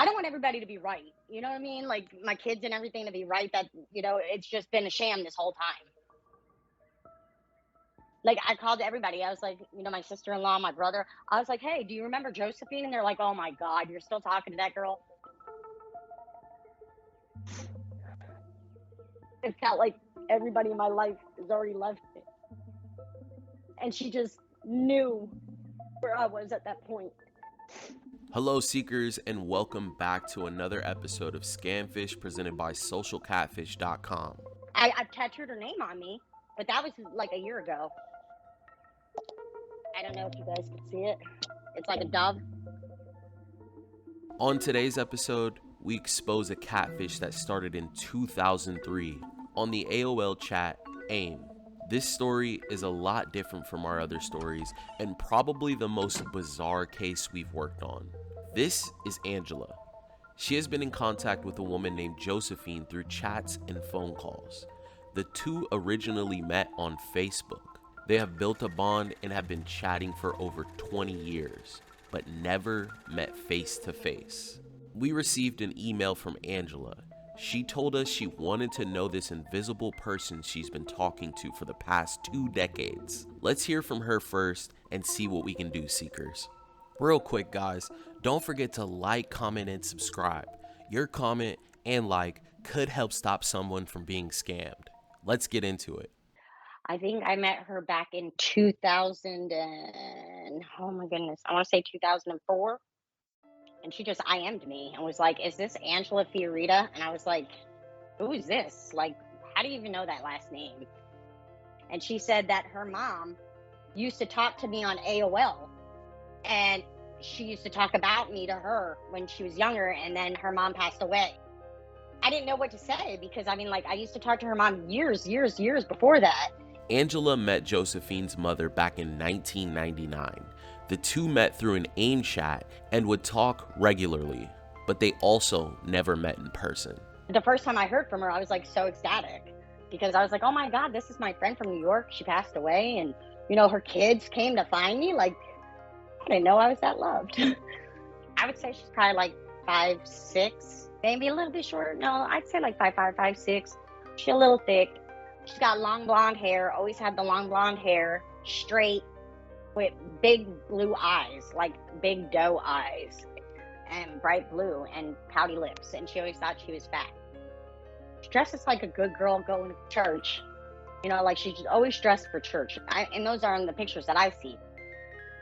don't want everybody to be right. You know what I mean? Like my kids and everything to be right. That, it's just been a sham this whole time. Like I called everybody. I was like, my sister-in-law, my brother. I was like, hey, do you remember Josephine? And they're like, oh my God, you're still talking to that girl. It felt like everybody in my life has already left me. And she just knew where I was at that point. Hello, Seekers, and welcome back to another episode of Scamfish presented by SocialCatfish.com. I've tattooed her name on me, but that was like a year ago. I don't know if you guys can see it. It's like a dove. On today's episode, we expose a catfish that started in 2003 on the AOL chat AIM. This story is a lot different from our other stories and probably the most bizarre case we've worked on. This is Angela. She has been in contact with a woman named Josephine through chats and phone calls. The two originally met on Facebook. They have built a bond and have been chatting for over 20 years, but never met face to face. We received an email from Angela. She told us she wanted to know this invisible person she's been talking to for the past 2 decades. Let's hear from her first and see what we can do, Seekers. Real quick, guys, don't forget to like, comment, and subscribe. Your comment and like could help stop someone from being scammed. Let's get into it. I think I met her back in 2000 and, oh my goodness, I want to say 2004. And she just IM'd me and was like, is this Angela Fiorita? And I was like, who is this? Like, how do you even know that last name? And she said that her mom used to talk to me on AOL. And she used to talk about me to her when she was younger. And then her mom passed away. I didn't know what to say because, I used to talk to her mom years before that. Angela met Josephine's mother back in 1999. The two met through an AIM chat and would talk regularly, but they also never met in person. The first time I heard from her, I was like so ecstatic because I was like, oh my God, this is my friend from New York. She passed away and, her kids came to find me. Like, I didn't know I was that loved. I would say she's probably like 5'6", maybe a little bit shorter. No, I'd say like 5'5", 5'6". She's a little thick. She's got long blonde hair, always had the long blonde hair, straight, with big blue eyes, like big doe eyes, and bright blue and pouty lips. And she always thought she was fat. She dresses like a good girl going to church. Like she's always dressed for church. And those are in the pictures that I see.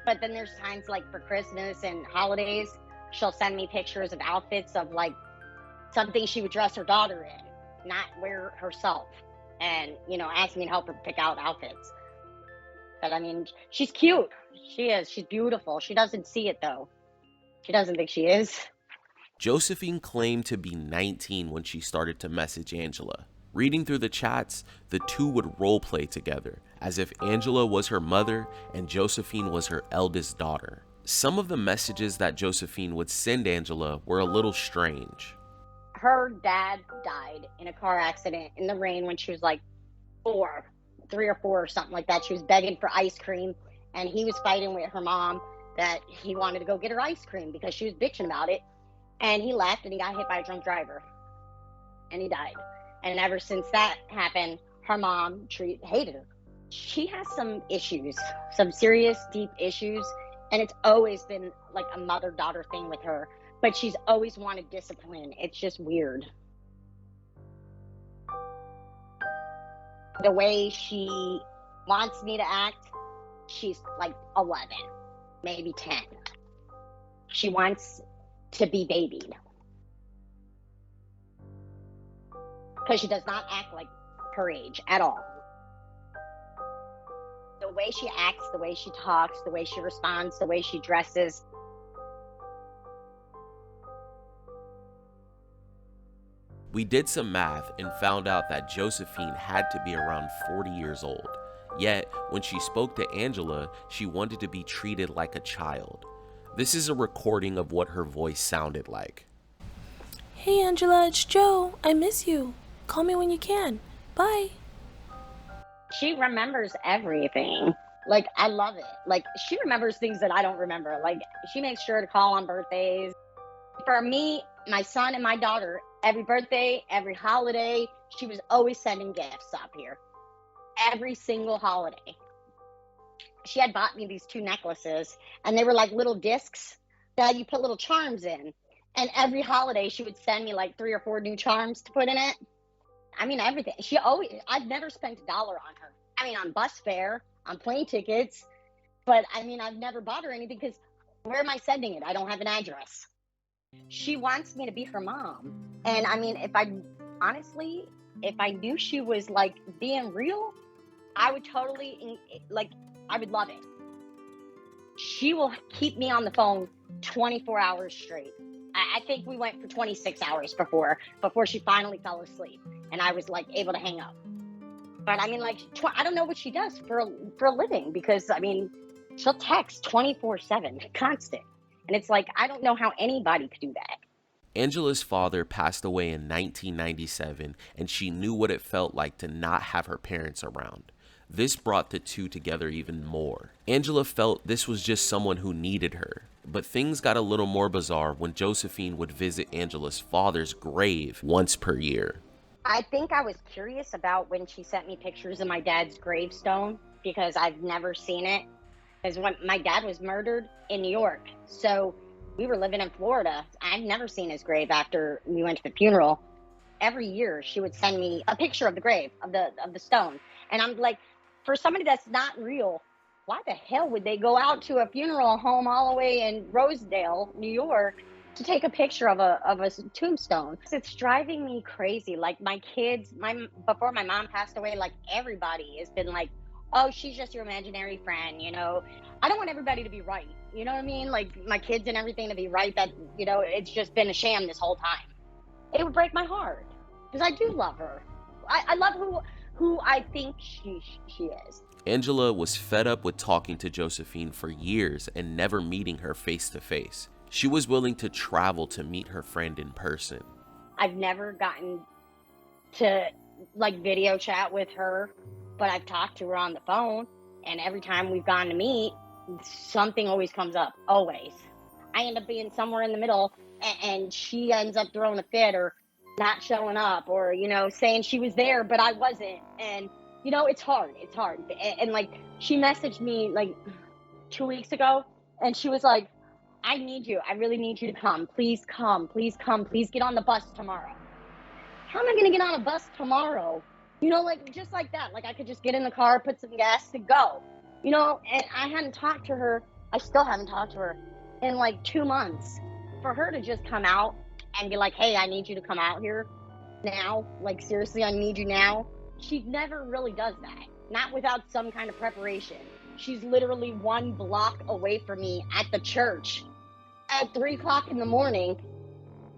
But then there's times like for Christmas and holidays, she'll send me pictures of outfits of like something she would dress her daughter in, not wear herself. And, ask me to help her pick out outfits. But she's cute. She is. She's beautiful. She doesn't see it though. She doesn't think she is. Josephine claimed to be 19 when she started to message Angela. Reading through the chats, the two would role play together, as if Angela was her mother and Josephine was her eldest daughter. Some of the messages that Josephine would send Angela were a little strange. Her dad died in a car accident in the rain when she was like 3 or 4 or something like that. She was begging for ice cream and he was fighting with her mom that he wanted to go get her ice cream because she was bitching about it. And he left and he got hit by a drunk driver and he died. And ever since that happened, her mom hated her. She has some issues, some serious, deep issues. And it's always been like a mother-daughter thing with her. But she's always wanted discipline. It's just weird. The way she wants me to act, she's like 11, maybe 10. She wants to be babied. Because she does not act like her age at all. The way she acts, the way she talks, the way she responds, the way she dresses. We did some math and found out that Josephine had to be around 40 years old. Yet, when she spoke to Angela, she wanted to be treated like a child. This is a recording of what her voice sounded like. Hey Angela, it's Joe. I miss you. Call me when you can. Bye. She remembers everything. Like, I love it. Like, she remembers things that I don't remember. Like, she makes sure to call on birthdays. For me, My son and my daughter, every birthday, every holiday, she was always sending gifts up here. Every single holiday. She had bought me these 2 necklaces, and they were like little discs that you put little charms in. And every holiday, she would send me like 3 or 4 new charms to put in it. I mean, everything. I've never spent $1 on her. I mean, on bus fare, on plane tickets, but I mean, I've never bought her anything because where am I sending it? I don't have an address. She wants me to be her mom. And I mean, if I knew she was like being real, I would totally, like, I would love it. She will keep me on the phone 24 hours straight. I think we went for 26 hours before she finally fell asleep and I was like able to hang up. But I mean, like, I don't know what she does for a living, because I mean, she'll text 24/7, constant. And it's like, I don't know how anybody could do that. Angela's father passed away in 1997, and she knew what it felt like to not have her parents around. This brought the two together even more. Angela felt this was just someone who needed her. But things got a little more bizarre when Josephine would visit Angela's father's grave once per year. I think I was curious about when she sent me pictures of my dad's gravestone, because I've never seen it. Because when my dad was murdered in New York, so we were living in Florida. I've never seen his grave after we went to the funeral. Every year she would send me a picture of the grave, of the stone. And I'm like, for somebody that's not real, why the hell would they go out to a funeral home all the way in Rosedale, New York, to take a picture of a tombstone? It's driving me crazy. Like, my kids, before my mom passed away, like, everybody has been like, oh, she's just your imaginary friend, you know. I don't want everybody to be right, you know what I mean? Like, my kids and everything to be right, that, you know, it's just been a sham this whole time. It would break my heart, because I do love her. I love who I think she is. Angela was fed up with talking to Josephine for years and never meeting her face to face. She was willing to travel to meet her friend in person. I've never gotten to like video chat with her, but I've talked to her on the phone, and every time we've gone to meet, something always comes up, always. I end up being somewhere in the middle, and she ends up throwing a fit or not showing up, or, you know, saying she was there, but I wasn't. And, you know, it's hard. And like, she messaged me like 2 weeks ago, and she was like, I need you. I really need you to come. Please come. Please come. Please get on the bus tomorrow. How am I going to get on a bus tomorrow? You know, like, just like that. Like, I could just get in the car, put some gas to go. You know, and I hadn't talked to her. I still haven't talked to her in like 2 months. For her to just come out and be like, hey, I need you to come out here now. Like, seriously, I need you now. She never really does that. Not without some kind of preparation. She's literally 1 block away from me at the church at 3 o'clock in the morning.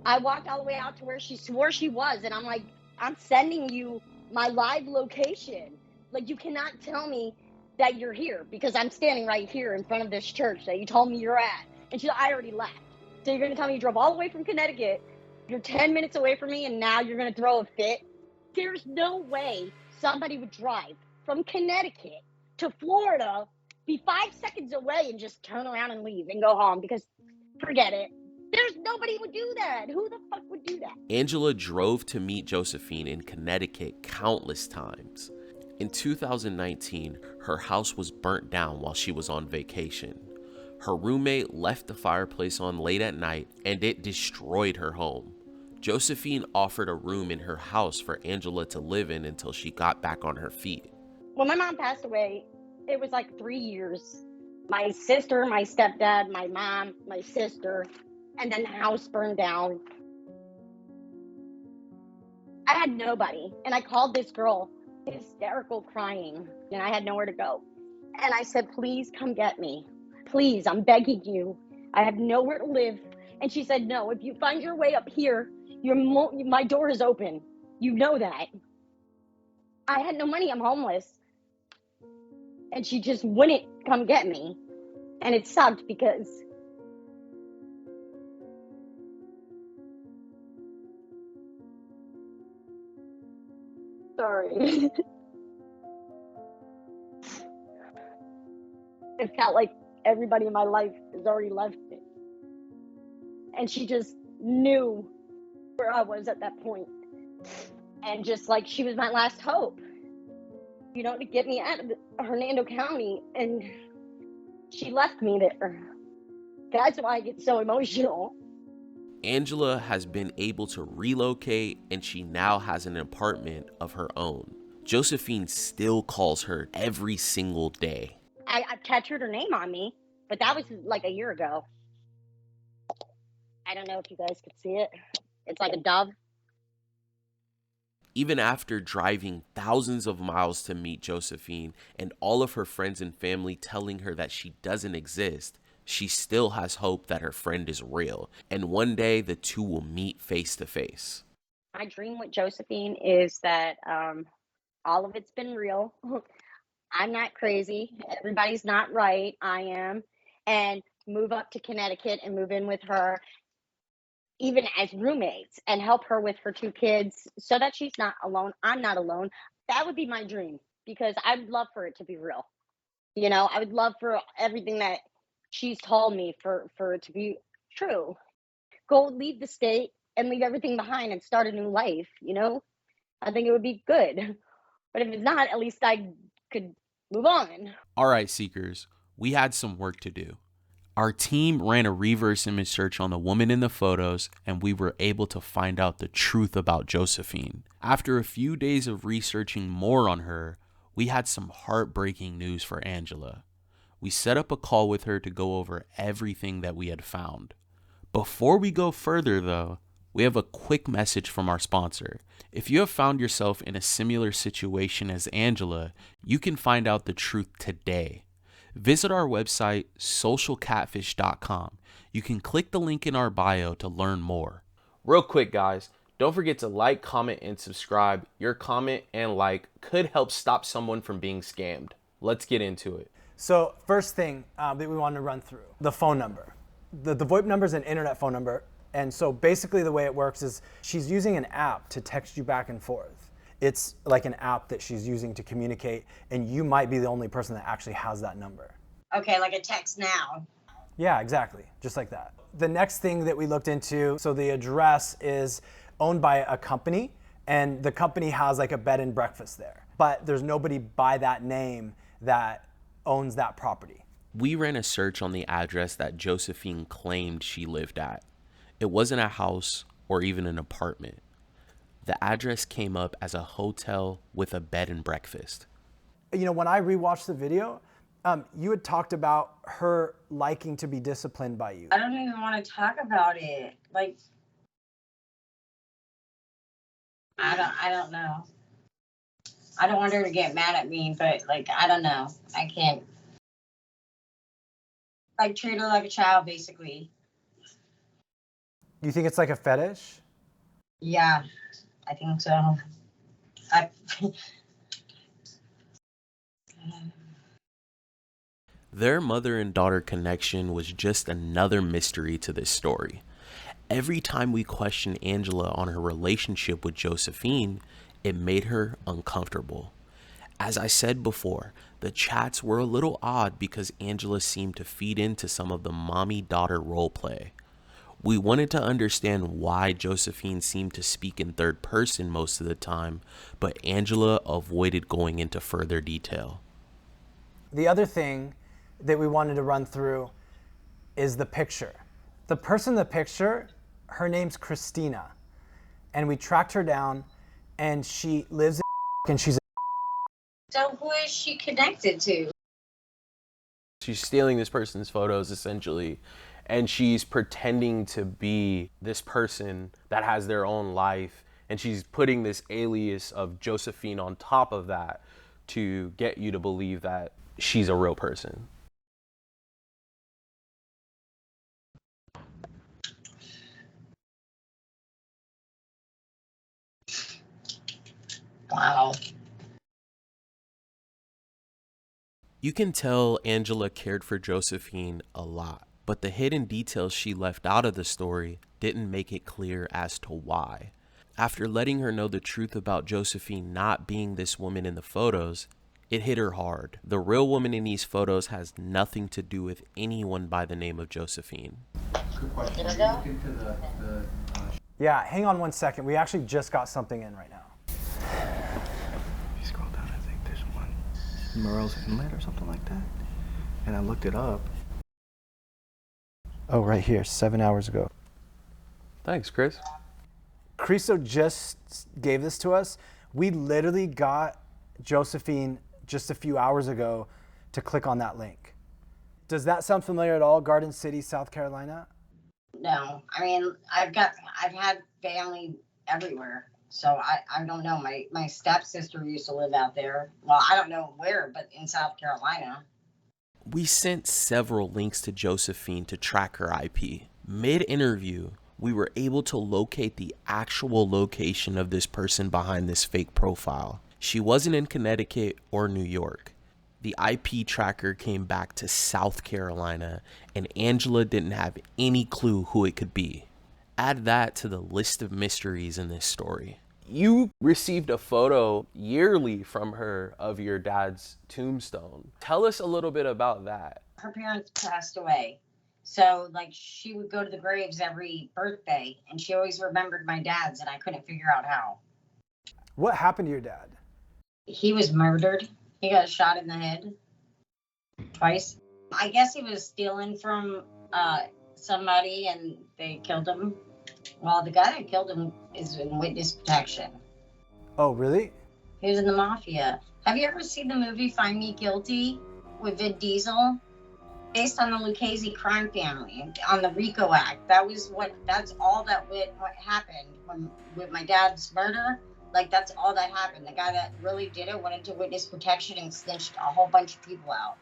I walked all the way out to where she swore she was, and I'm like, I'm sending you my live location. Like, you cannot tell me that you're here, because I'm standing right here in front of this church that you told me you're at. And she's like, I already left. So you're going to tell me you drove all the way from Connecticut, you're 10 minutes away from me, and now you're going to throw a fit? There's no way somebody would drive from Connecticut to Florida, be 5 seconds away, and just turn around and leave and go home, because forget it. There's nobody who would do that. Who the fuck would do that? Angela drove to meet Josephine in Connecticut countless times. In 2019, her house was burnt down while she was on vacation. Her roommate left the fireplace on late at night, and it destroyed her home. Josephine offered a room in her house for Angela to live in until she got back on her feet. When my mom passed away, it was like 3 years. My sister, my stepdad, my mom, my sister, and then the house burned down. I had nobody, and I called this girl, hysterical, crying, and I had nowhere to go. And I said, please come get me. Please, I'm begging you. I have nowhere to live. And she said, no, if you find your way up here, my door is open. You know that. I had no money. I'm homeless. And she just wouldn't come get me. And it sucked because sorry. It felt like everybody in my life has already left me. And she just knew where I was at that point. And just like, she was my last hope, you know, to get me out of Hernando County. And she left me there. That's why I get so emotional. Angela has been able to relocate, and she now has an apartment of her own. Josephine still calls her every single day. I've tattooed her name on me, but that was like a year ago. I don't know if you guys could see it. It's like a dove. Even after driving thousands of miles to meet Josephine and all of her friends and family telling her that she doesn't exist, she still has hope that her friend is real, and one day the two will meet face to face. My dream with Josephine is that all of it's been real. I'm not crazy. Everybody's not right. I am. And move up to Connecticut and move in with her, even as roommates, and help her with her 2 kids so that she's not alone. I'm not alone. That would be my dream, because I'd love for it to be real. You know, I would love for everything that she's told me for it to be true. Go leave the state and leave everything behind and start a new life, you know? I think it would be good. But if it's not, at least I could move on. All right, Seekers, we had some work to do. Our team ran a reverse image search on the woman in the photos, and we were able to find out the truth about Josephine. After a few days of researching more on her, we had some heartbreaking news for Angela. We set up a call with her to go over everything that we had found. Before we go further, though, we have a quick message from our sponsor. If you have found yourself in a similar situation as Angela, you can find out the truth today. Visit our website, socialcatfish.com. You can click the link in our bio to learn more. Real quick, guys, don't forget to like, comment, and subscribe. Your comment and like could help stop someone from being scammed. Let's get into it. So first thing that we want to run through, the phone number. The VoIP number is an internet phone number. And so basically the way it works is she's using an app to text you back and forth. It's like an app that she's using to communicate, and you might be the only person that actually has that number. Okay, like a text now. Yeah, exactly. Just like that. The next thing that we looked into, so the address is owned by a company, and the company has like a bed and breakfast there. But there's nobody by that name that owns that property. We ran a search on the address that Josephine claimed she lived at. It wasn't a house or even an apartment. The address came up as a hotel with a bed and breakfast. You know, when I rewatched the video, you had talked about her liking to be disciplined by you. I don't even want to talk about it. Like, I don't know. I don't want her to get mad at me, but like, I don't know. I can't. Like, treat her like a child, basically. You think it's like a fetish? Yeah, I think so. Their mother and daughter connection was just another mystery to this story. Every time we questioned Angela on her relationship with Josephine, it made her uncomfortable. As I said before, the chats were a little odd because Angela seemed to feed into some of the mommy-daughter roleplay. We wanted to understand why Josephine seemed to speak in third person most of the time, but Angela avoided going into further detail. The other thing that we wanted to run through is the picture. The person in the picture, her name's Christina, and we tracked her down, and she lives in and she's So who is she connected to? She's stealing this person's photos essentially, and she's pretending to be this person that has their own life, and she's putting this alias of Josephine on top of that to get you to believe that she's a real person. Wow. You can tell Angela cared for Josephine a lot, but the hidden details she left out of the story didn't make it clear as to why. After letting her know the truth about Josephine not being this woman in the photos, it hit her hard. The real woman in these photos has nothing to do with anyone by the name of Josephine. Good question. Are you looking to Yeah, hang on one second. We actually just got something in right now. If you scroll down, I think there's one. Morel's Inlet or something like that. And I looked it up. Oh, right here, 7 hours ago. Thanks, Chris. Criso just gave this to us. We literally got Josephine just a few hours ago to click on that link. Does that sound familiar at all? Garden City, South Carolina? No, I mean, I've had family everywhere. So I don't know. My stepsister used to live out there. Well, I don't know where, but in South Carolina. We sent several links to Josephine to track her IP. Mid-interview, we were able to locate the actual location of this person behind this fake profile. She wasn't in Connecticut or New York. The IP tracker came back to South Carolina, and Angela didn't have any clue who it could be. Add that to the list of mysteries in this story. You received a photo yearly from her of your dad's tombstone. Tell us a little bit about that. Her parents passed away. So, like, she would go to the graves every birthday, and she always remembered my dad's, and I couldn't figure out how. What happened to your dad? He was murdered. He got shot in the head twice. I guess he was stealing from somebody, and they killed him. Well, the guy that killed him is in witness protection. Oh, really? He was in the mafia. Have you ever seen the movie Find Me Guilty with Vin Diesel? Based on the Lucchese crime family, on the RICO Act. That's all that what happened with my dad's murder. Like, that's all that happened. The guy that really did it went into witness protection and snitched a whole bunch of people out.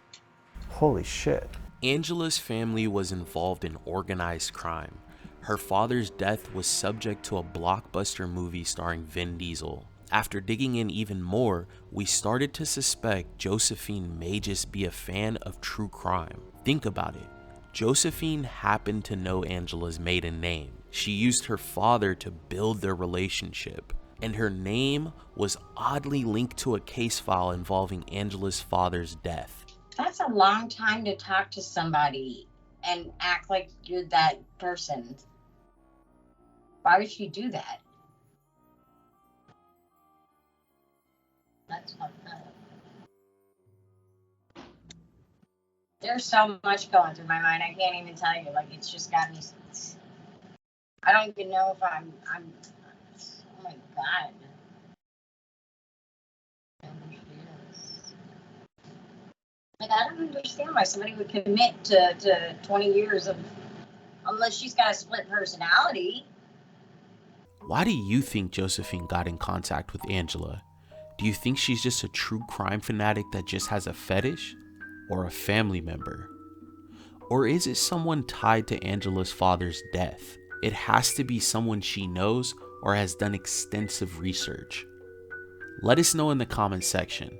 Holy shit. Angela's family was involved in organized crime. Her father's death was subject to a blockbuster movie starring Vin Diesel. After digging in even more, we started to suspect Josephine may just be a fan of true crime. Think about it. Josephine happened to know Angela's maiden name. She used her father to build their relationship, and her name was oddly linked to a case file involving Angela's father's death. That's a long time to talk to somebody and act like you're that person. Why would she do that? That's fucked up. There's so much going through my mind. I can't even tell you. Like, it's just got me. I don't even know if I'm. Oh my God. Like, I don't understand why somebody would commit to 20 years of, unless she's got a split personality. Why do you think Josephine got in contact with Angela? Do you think she's just a true crime fanatic that just has a fetish? Or a family member? Or is it someone tied to Angela's father's death? It has to be someone she knows or has done extensive research. Let us know in the comments section.